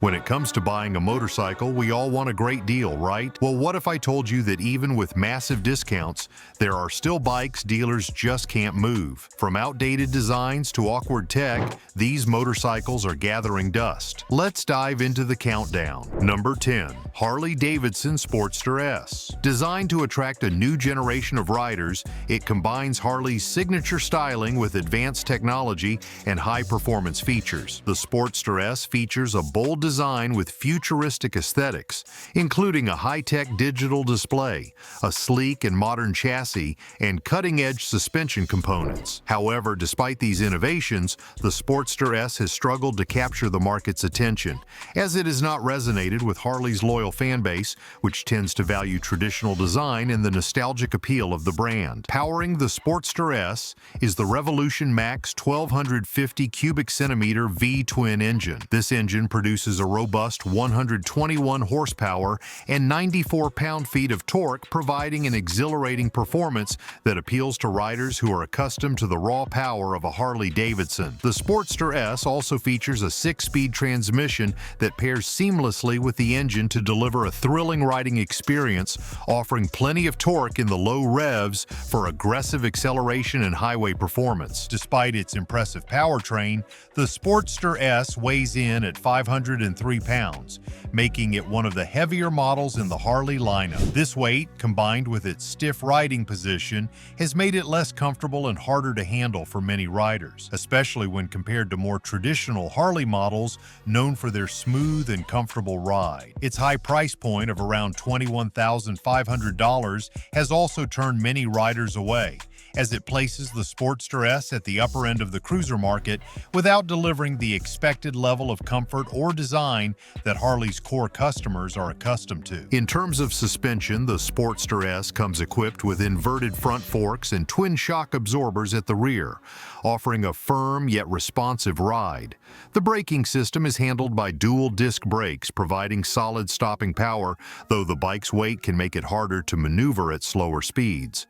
When it comes to buying a motorcycle, we all want a great deal, right? Well, what if I told you that even with massive discounts, there are still bikes dealers just can't move? From outdated designs to awkward tech, these motorcycles are gathering dust. Let's dive into the countdown. Number 10. Harley-Davidson Sportster S. Designed to attract a new generation of riders, it combines Harley's signature styling with advanced technology and high-performance features. The Sportster S features a bold design with futuristic aesthetics, including a high-tech digital display, a sleek and modern chassis, and cutting-edge suspension components. However, despite these innovations, the Sportster S has struggled to capture the market's attention, as it has not resonated with Harley's loyal fan base, which tends to value traditional design and the nostalgic appeal of the brand. Powering the Sportster S is the Revolution Max 1250 cubic centimeter V-twin engine. This engine produces a robust 121 horsepower and 94 pound-feet of torque, providing an exhilarating performance that appeals to riders who are accustomed to the raw power of a Harley-Davidson. The Sportster S also features a 6-speed transmission that pairs seamlessly with the engine to deliver a thrilling riding experience, offering plenty of torque in the low revs for aggressive acceleration and highway performance. Despite its impressive powertrain, the Sportster S weighs in at 503 pounds, making it one of the heavier models in the Harley lineup. This weight, combined with its stiff riding position, has made it less comfortable and harder to handle for many riders, especially when compared to more traditional Harley models known for their smooth and comfortable ride. Its high price point of around $21,500 has also turned many riders away, as it places the Sportster S at the upper end of the cruiser market without delivering the expected level of comfort or design that Harley's core customers are accustomed to. In terms of suspension, the Sportster S comes equipped with inverted front forks and twin shock absorbers at the rear, offering a firm yet responsive ride. The braking system is handled by dual disc brakes, providing solid stopping power, though the bike's weight can make it harder to maneuver at slower speeds.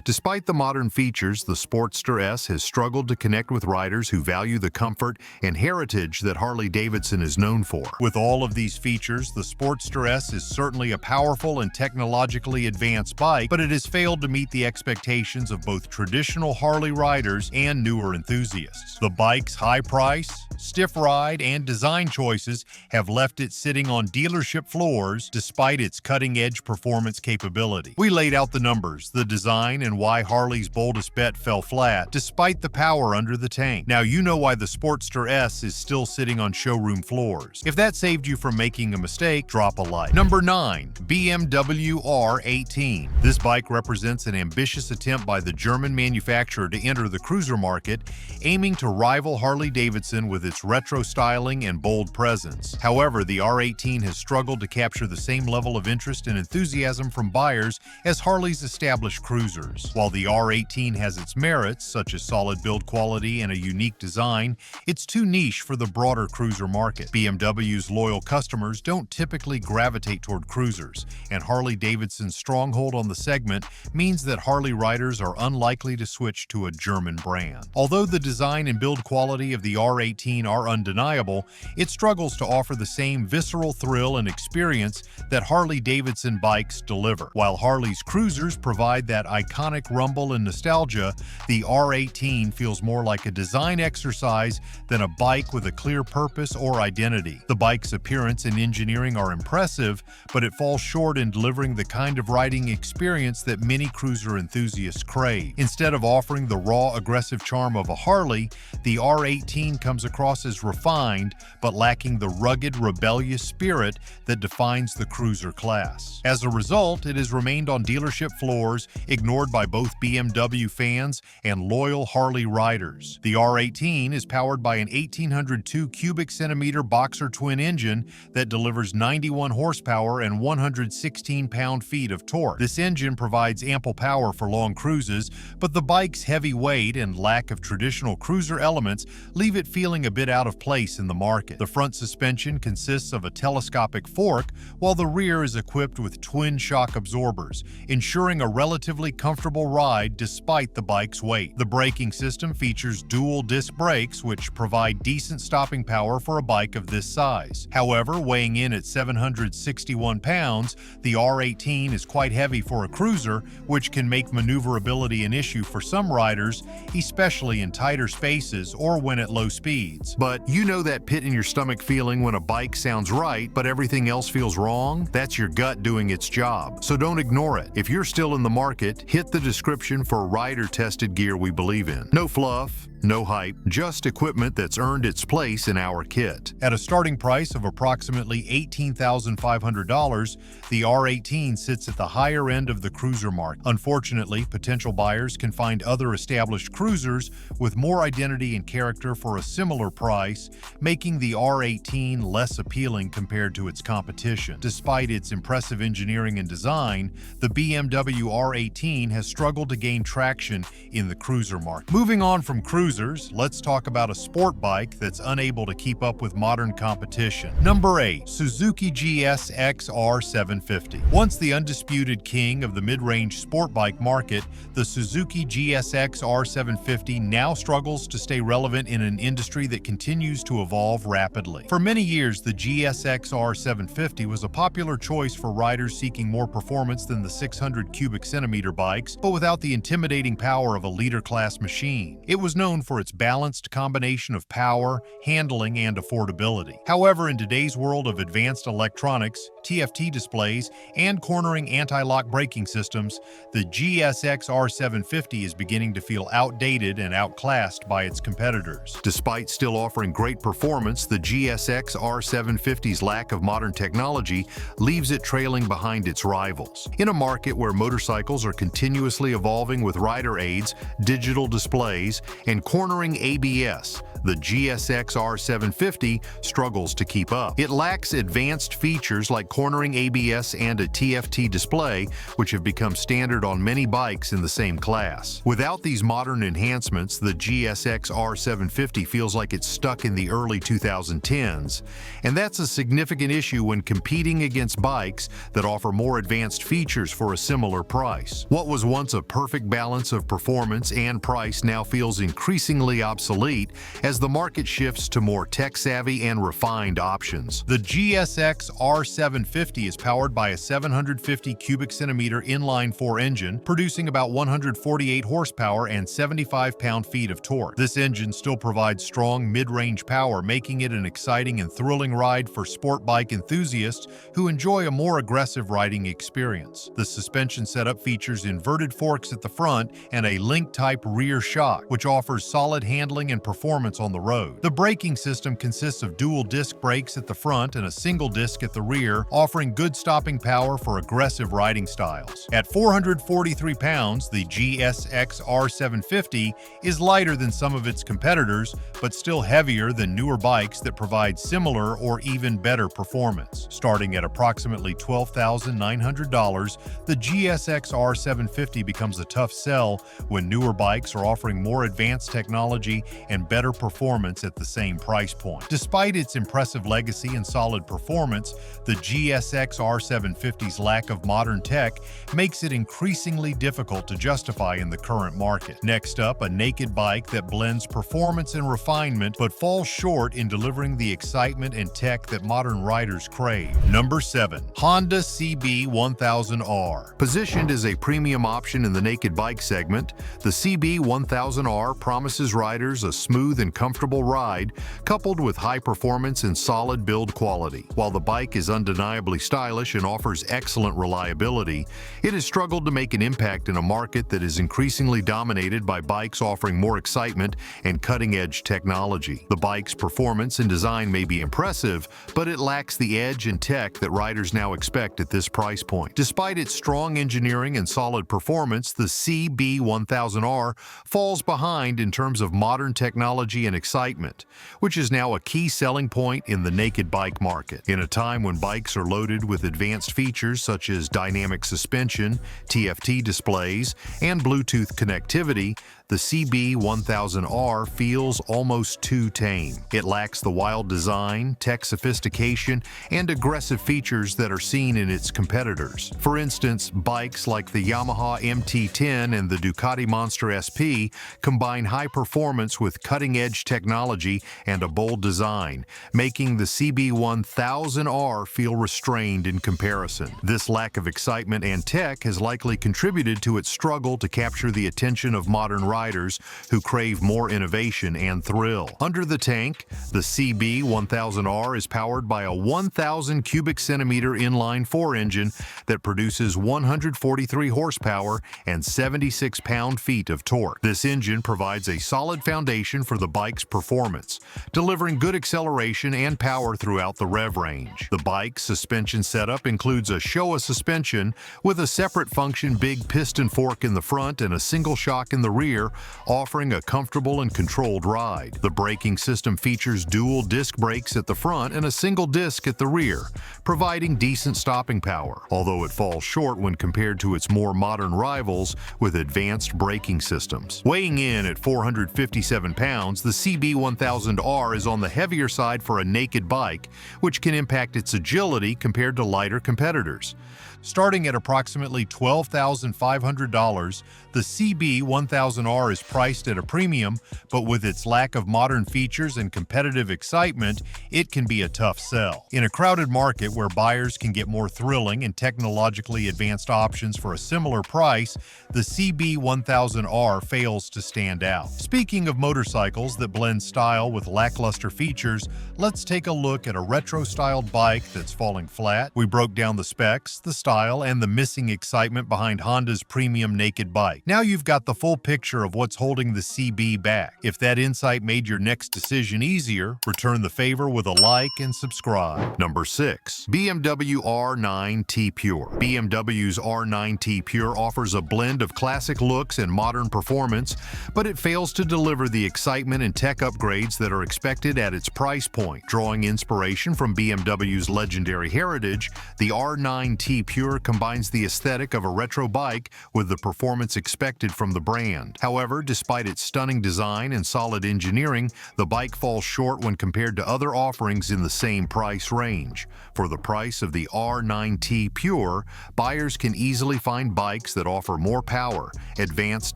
Despite the modern features, the Sportster S has struggled to connect with riders who value the comfort and heritage that Harley-Davidson is known for. With all of these features, the Sportster S is certainly a powerful and technologically advanced bike, but it has failed to meet the expectations of both traditional Harley riders and newer enthusiasts. The bike's high price, stiff ride, and design choices have left it sitting on dealership floors despite its cutting-edge performance capability. We laid out the numbers, the design, and why Harley's boldest bet fell flat, despite the power under the tank. Now you know why the Sportster S is still sitting on showroom floors. If that saved you from making a mistake, drop a like. Number 9. BMW R18. This bike represents an ambitious attempt by the German manufacturer to enter the cruiser market, aiming to rival Harley-Davidson with its retro styling and bold presence. However, the R18 has struggled to capture the same level of interest and enthusiasm from buyers as Harley's established cruisers. While the R18 has its merits, such as solid build quality and a unique design, it's too niche for the broader cruiser market. BMW's loyal customers don't typically gravitate toward cruisers, and Harley-Davidson's stronghold on the segment means that Harley riders are unlikely to switch to a German brand. Although the design and build quality of the R18 are undeniable, it struggles to offer the same visceral thrill and experience that Harley-Davidson bikes deliver. While Harley's cruisers provide that iconic rumble and nostalgia, the R18 feels more like a design exercise than a bike with a clear purpose or identity. The bike's appearance and engineering are impressive, but it falls short in delivering the kind of riding experience that many cruiser enthusiasts crave. Instead of offering the raw, aggressive charm of a Harley, the R18 comes across as refined, but lacking the rugged, rebellious spirit that defines the cruiser class. As a result, it has remained on dealership floors, ignored by both BMW fans and loyal Harley riders. The R18 is powered by an 1802 cubic centimeter boxer twin engine that delivers 91 horsepower and 116 pound-feet of torque. This engine provides ample power for long cruises, but the bike's heavy weight and lack of traditional cruiser elements leave it feeling a bit out of place in the market. The front suspension consists of a telescopic fork, while the rear is equipped with twin shock absorbers, ensuring a relatively comfortable comfortable ride despite the bike's weight. The braking system features dual disc brakes, which provide decent stopping power for a bike of this size. However, weighing in at 761 pounds, the R18 is quite heavy for a cruiser, which can make maneuverability an issue for some riders, especially in tighter spaces or when at low speeds. But you know that pit-in-your-stomach feeling when a bike sounds right, but everything else feels wrong? That's your gut doing its job, so don't ignore it. If you're still in the market, hit the description for rider-tested gear we believe in. No fluff, no hype, just equipment that's earned its place in our kit. At a starting price of approximately $18,500, the R18 sits at the higher end of the cruiser market. Unfortunately, potential buyers can find other established cruisers with more identity and character for a similar price, making the R18 less appealing compared to its competition. Despite its impressive engineering and design, the BMW R18 has struggled to gain traction in the cruiser market. Moving on from cruisers, let's talk about a sport bike that's unable to keep up with modern competition. Number 8. Suzuki GSX R750. Once the undisputed king of the mid-range sport bike market, the Suzuki GSX R750 now struggles to stay relevant in an industry that continues to evolve rapidly. For many years, the GSX R750 was a popular choice for riders seeking more performance than the 600 cubic centimeter bikes, but without the intimidating power of a leader-class machine. It was known for its balanced combination of power, handling, and affordability. However, in today's world of advanced electronics, TFT displays, and cornering anti-lock braking systems, the GSX R750 is beginning to feel outdated and outclassed by its competitors. Despite still offering great performance, the GSX R750's lack of modern technology leaves it trailing behind its rivals. In a market where motorcycles are continuously evolving with rider aids, digital displays, and cornering ABS, the GSX R750 struggles to keep up. It lacks advanced features like cornering ABS and a TFT display, which have become standard on many bikes in the same class. Without these modern enhancements, the GSX R750 feels like it's stuck in the early 2010s, and that's a significant issue when competing against bikes that offer more advanced features for a similar price. What was once a perfect balance of performance and price now feels increasingly obsolete as the market shifts to more tech-savvy and refined options. The GSX R750 is powered by a 750 cubic centimeter inline-4 engine, producing about 148 horsepower and 75 pound-feet of torque. This engine still provides strong mid-range power, making it an exciting and thrilling ride for sport bike enthusiasts who enjoy a more aggressive riding experience. The suspension setup features inverted forks at the front and a link-type rear shock, which offers solid handling and performance on the road. The braking system consists of dual disc brakes at the front and a single disc at the rear, offering good stopping power for aggressive riding styles. At 443 pounds, the GSX R750 is lighter than some of its competitors, but still heavier than newer bikes that provide similar or even better performance. Starting at approximately $12,900, the GSX R750 becomes a tough sell when newer bikes are offering more advanced technology and better performance at the same price point. Despite its impressive legacy and solid performance, the GSX R750's lack of modern tech makes it increasingly difficult to justify in the current market. Next up, a naked bike that blends performance and refinement but falls short in delivering the excitement and tech that modern riders crave. Number 7. Honda CB1000R. Positioned as a premium option in the naked bike segment, the CB1000R promises riders a smooth and comfortable ride, coupled with high performance and solid build quality. While the bike is undeniably stylish and offers excellent reliability, it has struggled to make an impact in a market that is increasingly dominated by bikes offering more excitement and cutting-edge technology. The bike's performance and design may be impressive, but it lacks the edge and tech that riders now expect at this price point. Despite its strong engineering and solid performance, the CB1000R falls behind in terms of modern technology and excitement, which is now a key selling point in the naked bike market. In a time when bikes are loaded with advanced features such as dynamic suspension, TFT displays, and Bluetooth connectivity, the CB1000R feels almost too tame. It lacks the wild design, tech sophistication, and aggressive features that are seen in its competitors. For instance, bikes like the Yamaha MT-10 and the Ducati Monster SP combine high performance with cutting-edge technology and a bold design, making the CB1000R feel restrained in comparison. This lack of excitement and tech has likely contributed to its struggle to capture the attention of modern riders who crave more innovation and thrill. Under the tank, the CB1000R is powered by a 1,000 cubic centimeter inline-4 engine that produces 143 horsepower and 76 pound-feet of torque. This engine provides a solid foundation for the bike's performance, delivering good acceleration and power throughout the rev range. The bike's suspension setup includes a Showa suspension with a separate function big piston fork in the front and a single shock in the rear, offering a comfortable and controlled ride. The braking system features dual disc brakes at the front and a single disc at the rear, providing decent stopping power, although it falls short when compared to its more modern rivals with advanced braking systems. Weighing in at 457 pounds, the CB1000R is on the heavier side for a naked bike, which can impact its agility compared to lighter competitors. Starting at approximately $12,500, the CB1000R is priced at a premium, but with its lack of modern features and competitive excitement, it can be a tough sell. In a crowded market where buyers can get more thrilling and technologically advanced options for a similar price, the CB1000R fails to stand out. Speaking of motorcycles that blend style with lackluster features, let's take a look at a retro-styled bike that's falling flat. We broke down the specs, the style, and the missing excitement behind Honda's premium naked bike. Now you've got the full picture of what's holding the CB back. If that insight made your next decision easier, return the favor with a like and subscribe. Number 6. BMW R9 T Pure. BMW's R9 T Pure offers a blend of classic looks and modern performance, but it fails to deliver the excitement and tech upgrades that are expected at its price point. Drawing inspiration from BMW's legendary heritage, the R9 T Pure combines the aesthetic of a retro bike with the performance expected from the brand. However, despite its stunning design and solid engineering, the bike falls short when compared to other offerings in the same price range. For the price of the R9T Pure, buyers can easily find bikes that offer more power, advanced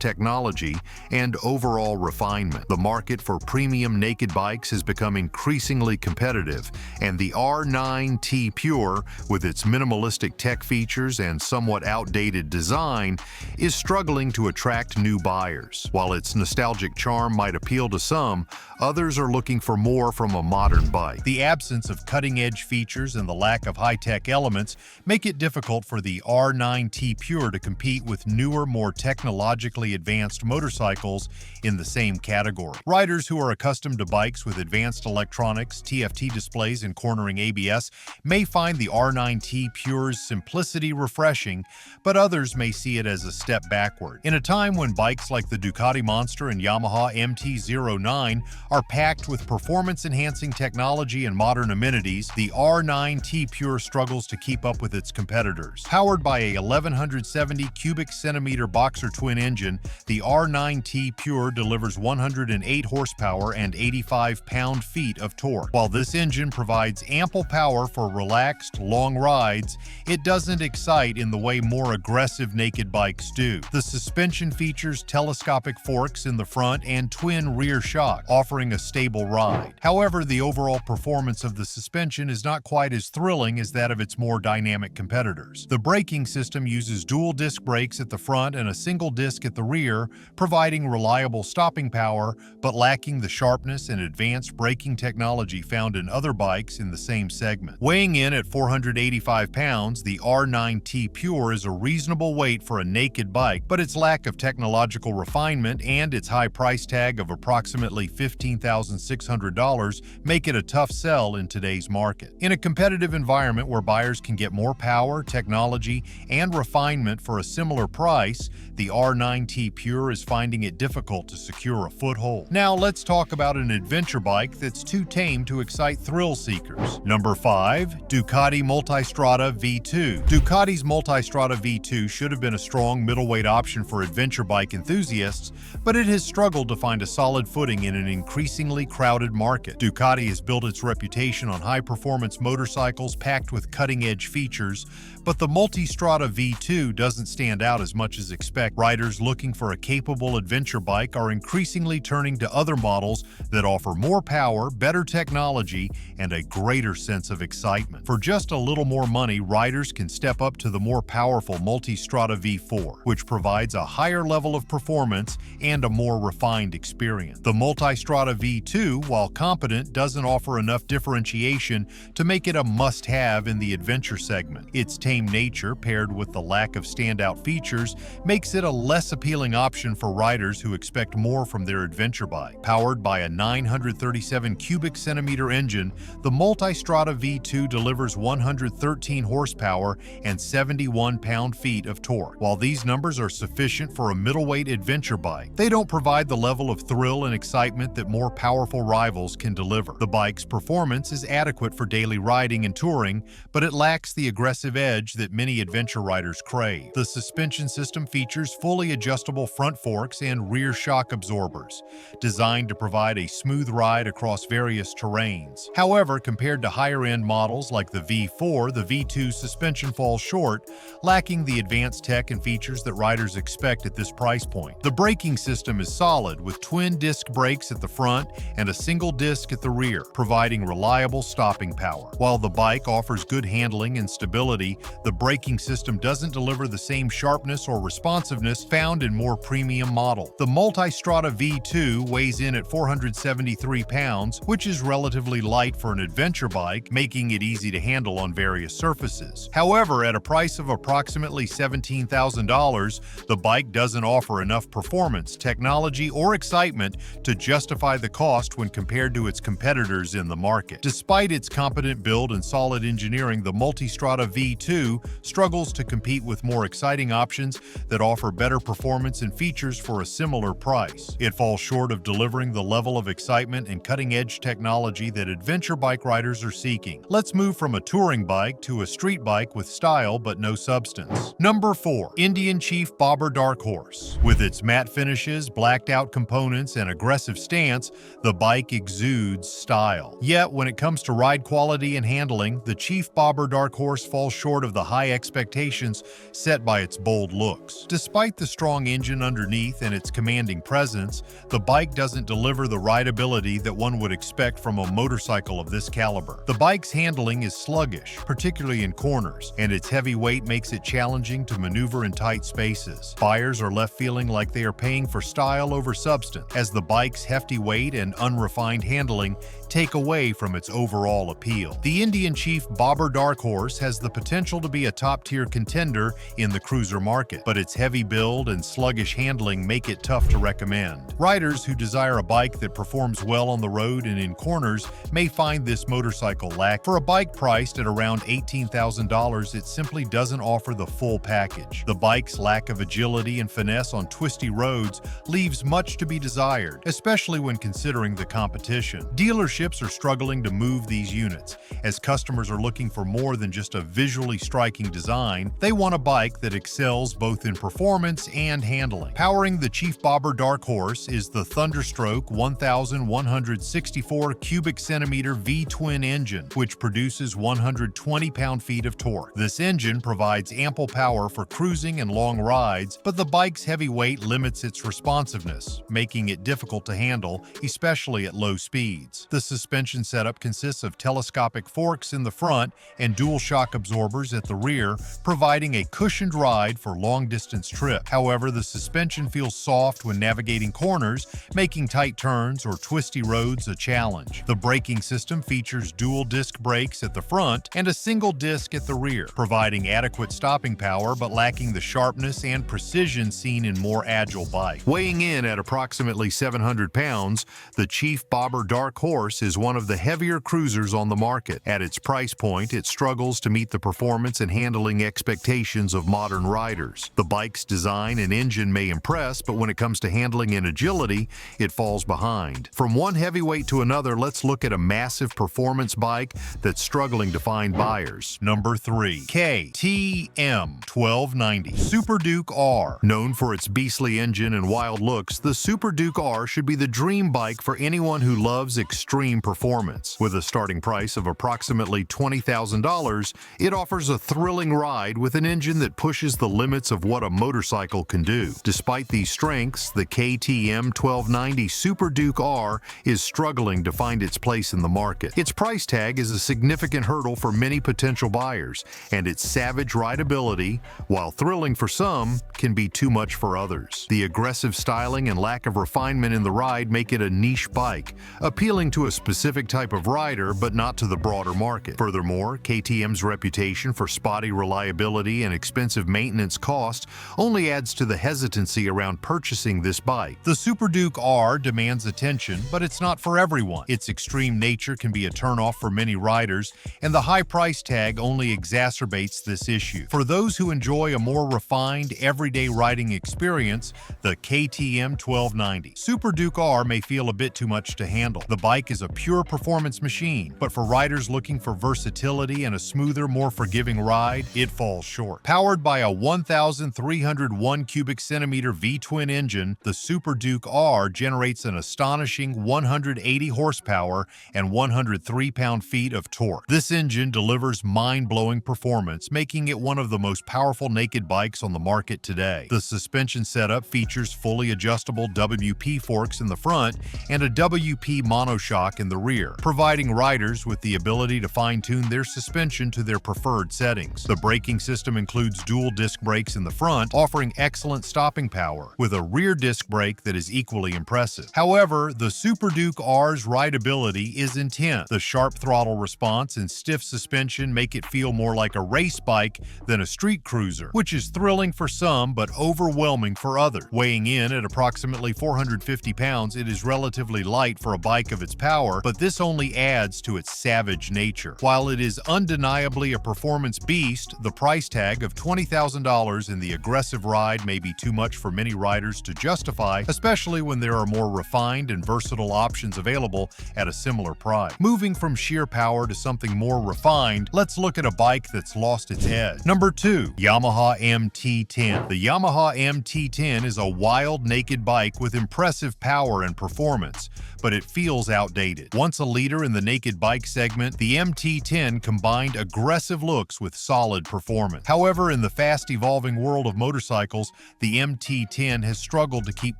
technology, and overall refinement. The market for premium naked bikes has become increasingly competitive, and the R9T Pure, with its minimalistic tech features and somewhat outdated design, is struggling to attract new buyers. While its nostalgic charm might appeal to some, others are looking for more from a modern bike. The absence of cutting-edge features and the lack of high-tech elements make it difficult for the R9T Pure to compete with newer, more technologically advanced motorcycles in the same category. Riders who are accustomed to bikes with advanced electronics, TFT displays, and cornering ABS may find the R9T Pure's simplicity refreshing, but others may see it as a step backward. In a time when bikes like the Ducati Monster and Yamaha MT-09 are packed with performance-enhancing technology and modern amenities, the R9T Pure struggles to keep up with its competitors. Powered by a 1170 cubic centimeter boxer twin engine, the R9T Pure delivers 108 horsepower and 85 pound-feet of torque. While this engine provides ample power for relaxed, long rides, it doesn't excite in the way more aggressive naked bikes do. The suspension features telescopic forks in the front and twin rear shocks, offering a stable ride. However, the overall performance of the suspension is not quite as thrilling as that of its more dynamic competitors. The braking system uses dual disc brakes at the front and a single disc at the rear, providing reliable stopping power, but lacking the sharpness and advanced braking technology found in other bikes in the same segment. Weighing in at 485 pounds, the R9T Pure is a reasonable weight for a naked bike, but its lack of technological refinement and its high price tag of approximately $15,600 make it a tough sell in today's market. In a competitive environment where buyers can get more power, technology, and refinement for a similar price, the R9T Pure is finding it difficult to secure a foothold. Now let's talk about an adventure bike that's too tame to excite thrill seekers. Number 5. Ducati Multistrada V2. Ducati's Multistrada V2 should have been a strong middleweight option for adventure bike enthusiasts, enthusiasts, but it has struggled to find a solid footing in an increasingly crowded market. Ducati has built its reputation on high-performance motorcycles packed with cutting-edge features, but the Multistrada V2 doesn't stand out as much as expected. Riders looking for a capable adventure bike are increasingly turning to other models that offer more power, better technology, and a greater sense of excitement. For just a little more money, riders can step up to the more powerful Multistrada V4, which provides a higher level of performance and a more refined experience. The Multistrada V2, while competent, doesn't offer enough differentiation to make it a must-have in the adventure segment. Its tame nature, paired with the lack of standout features, makes it a less appealing option for riders who expect more from their adventure bike. Powered by a 937 cubic centimeter engine, the Multistrada V2 delivers 113 horsepower and 71 pound-feet of torque. While these numbers are sufficient for a middleweight adventure bike, they don't provide the level of thrill and excitement that more powerful rivals can deliver. The bike's performance is adequate for daily riding and touring, but it lacks the aggressive edge that many adventure riders crave. The suspension system features fully adjustable front forks and rear shock absorbers, designed to provide a smooth ride across various terrains. However, compared to higher-end models like the V4, the V2 suspension falls short, lacking the advanced tech and features that riders expect at this price point. The braking system is solid, with twin-disc brakes at the front and a single disc at the rear, providing reliable stopping power. While the bike offers good handling and stability, the braking system doesn't deliver the same sharpness or responsiveness found in more premium models. The Multistrada V2 weighs in at 473 pounds, which is relatively light for an adventure bike, making it easy to handle on various surfaces. However, at a price of approximately $17,000, the bike doesn't offer enough performance, technology, or excitement to justify the cost when compared to its competitors in the market. Despite its competent build and solid engineering, the Multistrada V2 struggles to compete with more exciting options that offer better performance and features for a similar price. It falls short of delivering the level of excitement and cutting-edge technology that adventure bike riders are seeking. Let's move from a touring bike to a street bike with style but no substance. Number 4. Indian Chief Bobber Dark Horse. With its matte finishes, blacked-out components, and aggressive stance, the bike exudes style. Yet, when it comes to ride quality and handling, the Chief Bobber Dark Horse falls short of the high expectations set by its bold looks. Despite the strong engine underneath and its commanding presence, the bike doesn't deliver the rideability that one would expect from a motorcycle of this caliber. The bike's handling is sluggish, particularly in corners, and its heavy weight makes it challenging to maneuver in tight spaces. Buyers are left feeling like they are paying for style over substance, as the bike's hefty weight and unrefined handling take away from its overall appeal. The Indian Chief Bobber Dark Horse has the potential to be a top-tier contender in the cruiser market, but its heavy build and sluggish handling make it tough to recommend. Riders who desire a bike that performs well on the road and in corners may find this motorcycle lack. For a bike priced at around $18,000, it simply doesn't offer the full package. The bike's lack of agility and finesse on twisty roads leaves much to be desired, especially when considering the competition. Dealerships are struggling to move these units, as customers are looking for more than just a visually striking design. They want a bike that excels both in performance and handling. Powering the Chief Bobber Dark Horse is the Thunderstroke 1,164 cubic centimeter V-twin engine, which produces 120 pound-feet of torque. This engine provides ample power for cruising and long rides, but the bike's heavy weight limits its responsiveness, making it difficult to handle, especially at low speeds. The suspension setup consists of telescopic forks in the front and dual shock absorbers at the rear, providing a cushioned ride for long-distance trips. However, the suspension feels soft when navigating corners, making tight turns or twisty roads a challenge. The braking system features dual-disc brakes at the front and a single disc at the rear, providing adequate stopping power but lacking the sharpness and precision seen in more agile bikes. Weighing in at approximately 700 pounds, the Chief Bobber Dark Horse is one of the heavier cruisers on the market. At its price point, it struggles to meet the performance and handling expectations of modern riders. The bike's design and engine may impress, but when it comes to handling and agility, it falls behind. From one heavyweight to another, let's look at a massive performance bike that's struggling to find buyers. Number 3. KTM 1290 Super Duke R. Known for its beastly bubbly engine and wild looks, the Super Duke R should be the dream bike for anyone who loves extreme performance. With a starting price of approximately $20,000, it offers a thrilling ride with an engine that pushes the limits of what a motorcycle can do. Despite these strengths, the KTM 1290 Super Duke R is struggling to find its place in the market. Its price tag is a significant hurdle for many potential buyers, and its savage rideability, while thrilling for some, can be too much for others. The aggressive styling and lack of refinement in the ride make it a niche bike, appealing to a specific type of rider but not to the broader market. Furthermore, KTM's reputation for spotty reliability and expensive maintenance cost only adds to the hesitancy around purchasing this bike. The Super Duke R demands attention, but it's not for everyone. Its extreme nature can be a turnoff for many riders, and the high price tag only exacerbates this issue. For those who enjoy a more refined, everyday riding experience, the KTM 1290 Super Duke R may feel a bit too much to handle. The bike is a pure performance machine, but for riders looking for versatility and a smoother, more forgiving ride, it falls short. Powered by a 1,301 cubic centimeter V-twin engine, the Super Duke R generates an astonishing 180 horsepower and 103 pound-feet of torque. This engine delivers mind-blowing performance, making it one of the most powerful naked bikes on the market today. The suspension setup features fully adjustable WP forks in the front and a WP monoshock in the rear, providing riders with the ability to fine-tune their suspension to their preferred settings. The braking system includes dual disc brakes in the front, offering excellent stopping power, with a rear disc brake that is equally impressive. However, the Super Duke R's rideability is intense. The sharp throttle response and stiff suspension make it feel more like a race bike than a street cruiser, which is thrilling for some but overwhelming for others. Weighing in at approximately 450 pounds, it is relatively light for a bike of its power, but this only adds to its savage nature. While it is undeniably a performance beast, the price tag of $20,000 and the aggressive ride may be too much for many riders to justify, especially when there are more refined and versatile options available at a similar price. Moving from sheer power to something more refined, let's look at a bike that's lost its edge. Number 2. Yamaha MT-10. The Yamaha MT-10 is a wild, naked bike with impressive power and performance, but it feels outdated. Once a leader in the naked bike segment, the MT-10 combined aggressive looks with solid performance. However, in the fast-evolving world of motorcycles, the MT-10 has struggled to keep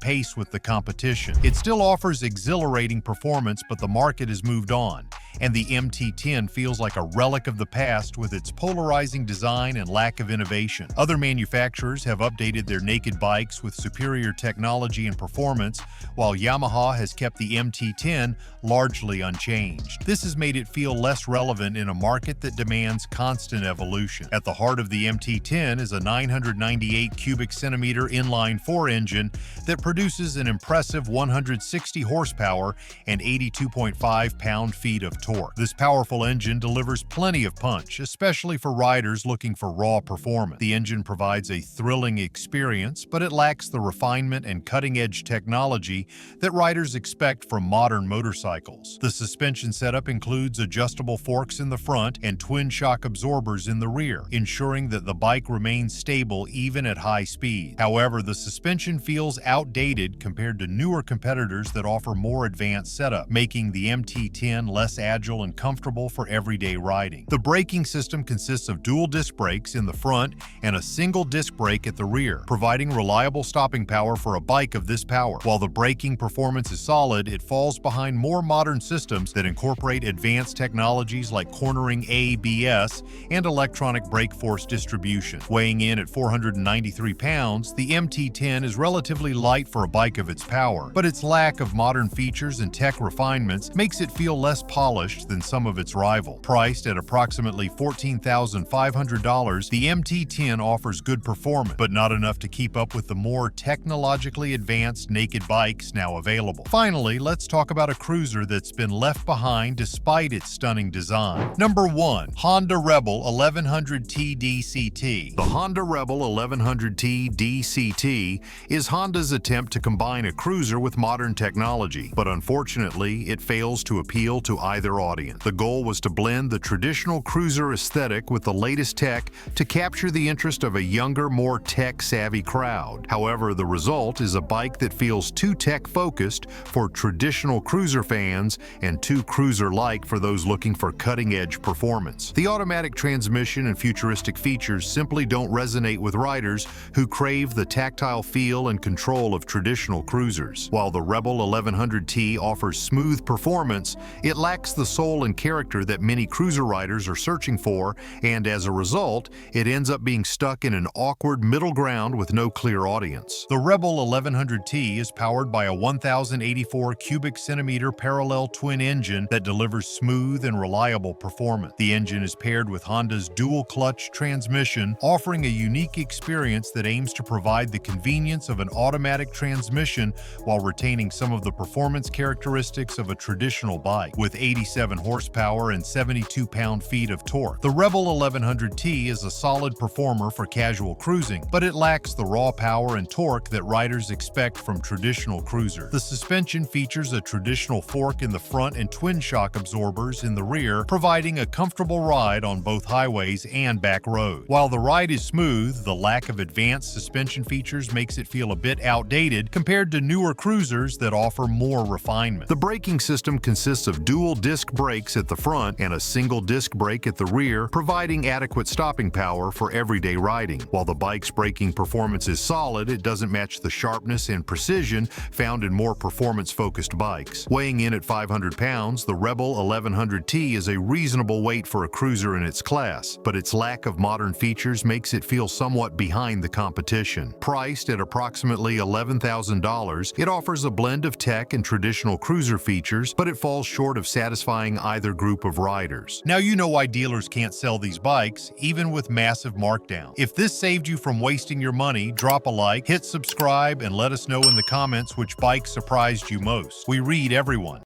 pace with the competition. It still offers exhilarating performance, but the market has moved on, and the MT-10 feels like a relic of the past with its polarizing design and lack of innovation. Other manufacturers have updated their naked bikes with superior technology and performance, while Yamaha has kept the MT-10 largely unchanged. This has made it feel less relevant in a market that demands constant evolution. At the heart of the MT-10 is a 998 cubic centimeter inline-4 engine that produces an impressive 160 horsepower and 82.5 pound-feet of torque. This powerful engine delivers plenty of punch, especially for riders looking for raw performance. The engine provides a thrilling experience, but it lacks the refinement and cutting-edge technology that riders expect from modern motorcycles. The suspension setup includes adjustable forks in the front and twin shock absorbers in the rear, ensuring that the bike remains stable even at high speed. However, the suspension feels outdated compared to newer competitors that offer more advanced setup, making the MT-10 less agile and comfortable for everyday riding. The braking system consists of dual disc brakes in the front and a single disc brake at the rear, providing reliable stopping power for a bike of this power. While the braking performance is solid, it falls behind more modern systems that incorporate advanced technologies like cornering ABS and electronic brake force distribution. Weighing in at 493 pounds, the MT-10 is relatively light for a bike of its power, but its lack of modern features and tech refinements makes it feel less polished than some of its rivals. Priced at approximately $14,500, the MT-10 offers good performance, but not enough to keep up with the more technologically advanced naked bikes now available. Finally, let's talk about a cruiser that's been left behind despite its stunning design. Number 1. Honda Rebel 1100T DCT. The Honda Rebel 1100T DCT is Honda's attempt to combine a cruiser with modern technology, but unfortunately, it fails to appeal to either audience. The goal was to blend the traditional cruiser aesthetic with the latest tech to capture the interest of a younger, more tech tech-savvy crowd. However, the result is a bike that feels too tech-focused for traditional cruiser fans and too cruiser-like for those looking for cutting-edge performance. The automatic transmission and futuristic features simply don't resonate with riders who crave the tactile feel and control of traditional cruisers. While the Rebel 1100T offers smooth performance, it lacks the soul and character that many cruiser riders are searching for, and as a result, it ends up being stuck in an awkward middle ground with no clear audience. The Rebel 1100T is powered by a 1084 cubic centimeter parallel twin engine that delivers smooth and reliable performance. The engine is paired with Honda's dual-clutch transmission, offering a unique experience that aims to provide the convenience of an automatic transmission while retaining some of the performance characteristics of a traditional bike. With 87 horsepower and 72 pound-feet of torque, the Rebel 1100T is a solid performer for casual cruising, but it lacks the raw power and torque that riders expect from traditional cruisers. The suspension features a traditional fork in the front and twin shock absorbers in the rear, providing a comfortable ride on both highways and back roads. While the ride is smooth, the lack of advanced suspension features makes it feel a bit outdated compared to newer cruisers that offer more refinement. The braking system consists of dual disc brakes at the front and a single disc brake at the rear, providing adequate stopping power for everyday riding. While the bike's braking performance is solid, it doesn't match the sharpness and precision found in more performance-focused bikes. Weighing in at 500 pounds, the Rebel 1100T is a reasonable weight for a cruiser in its class, but its lack of modern features makes it feel somewhat behind the competition. Priced at approximately $11,000, it offers a blend of tech and traditional cruiser features, but it falls short of satisfying either group of riders. Now you know why dealers can't sell these bikes, even with massive markdown. If this saved you from wasting your money, drop a like, hit subscribe, and let us know in the comments which bike surprised you most. We read everyone.